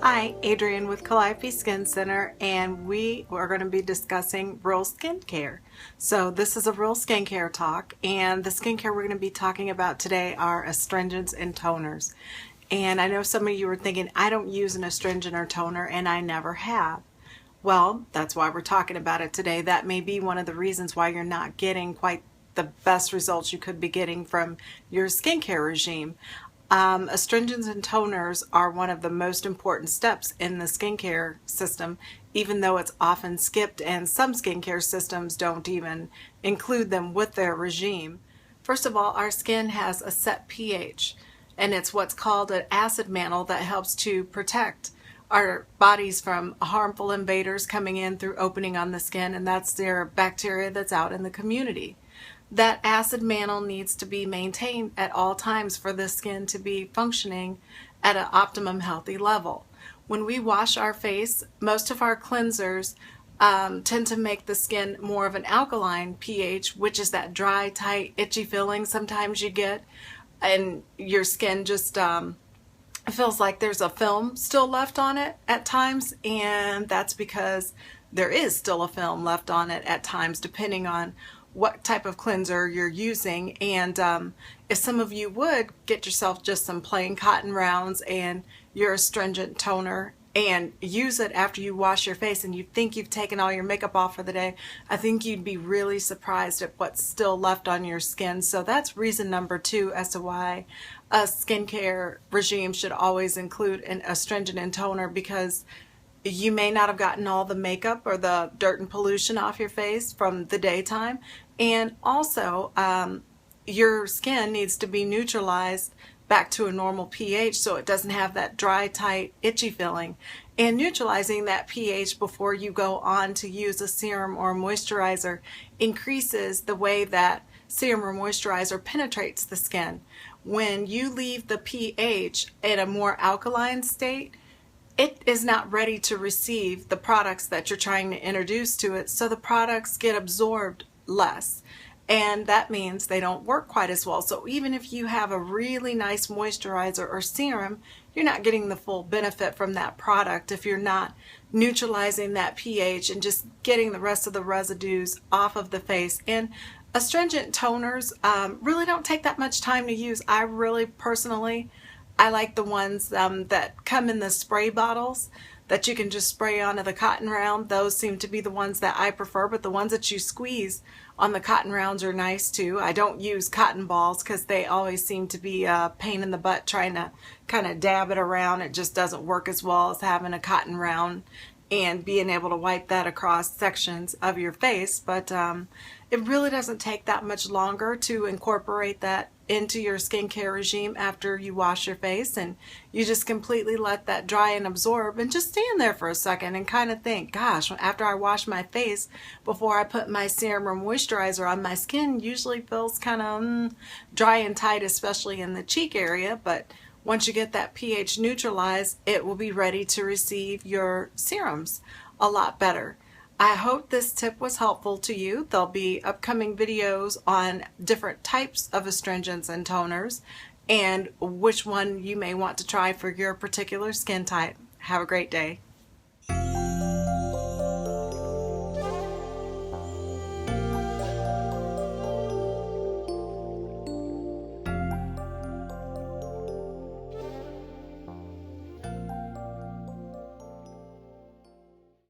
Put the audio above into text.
Hi, Adrienne with Caliope Skin Center, and we are going to be discussing real skincare. So this is a real skincare talk, and the skincare we're going to be talking about today are astringents and toners. And I know some of you are thinking, I don't use an astringent or toner, and I never have. Well, that's why we're talking about it today. That may be one of the reasons why you're not getting quite the best results you could be getting from your skincare regime. Astringents and toners are one of the most important steps in the skincare system, even though it's often skipped, and some skincare systems don't even include them with their regime. First of all, our skin has a set pH, and it's what's called an acid mantle that helps to protect our bodies from harmful invaders coming in through opening on the skin, and that's their bacteria that's out in the community. That acid mantle needs to be maintained at all times for the skin to be functioning at an optimum healthy level. When we wash our face, most of our cleansers tend to make the skin more of an alkaline pH, which is that dry, tight, itchy feeling sometimes you get, and your skin just feels like there's a film still left on it at times, and that's because there is still a film left on it at times, depending on what type of cleanser you're using. And if some of you would get yourself just some plain cotton rounds and your astringent toner and use it after you wash your face, and you think you've taken all your makeup off for the day, I think you'd be really surprised at what's still left on your skin. So that's reason number 2 as to why a skincare regime should always include an astringent and toner, because you may not have gotten all the makeup or the dirt and pollution off your face from the daytime. And also, your skin needs to be neutralized back to a normal pH so it doesn't have that dry, tight, itchy feeling. And neutralizing that pH before you go on to use a serum or a moisturizer increases the way that serum or moisturizer penetrates the skin. When you leave the pH in a more alkaline state, it is not ready to receive the products that you're trying to introduce to it, so the products get absorbed less, and that means they don't work quite as well. So even if you have a really nice moisturizer or serum, you're not getting the full benefit from that product if you're not neutralizing that pH and just getting the rest of the residues off of the face. And astringent toners really don't take that much time to use. I really personally, I like the ones that come in the spray bottles that you can just spray onto the cotton round. Those seem to be the ones that I prefer, but the ones that you squeeze on the cotton rounds are nice too. I don't use cotton balls because they always seem to be a pain in the butt trying to kind of dab it around. It just doesn't work as well as having a cotton round and being able to wipe that across sections of your face. But it really doesn't take that much longer to incorporate that into your skincare regime after you wash your face, and you just completely let that dry and absorb, and just stand there for a second and kind of think, gosh, after I wash my face, before I put my serum or moisturizer on, my skin usually feels kind of dry and tight, especially in the cheek area. But once you get that pH neutralized, it will be ready to receive your serums a lot better. I hope this tip was helpful to you. There'll be upcoming videos on different types of astringents and toners and which one you may want to try for your particular skin type. Have a great day.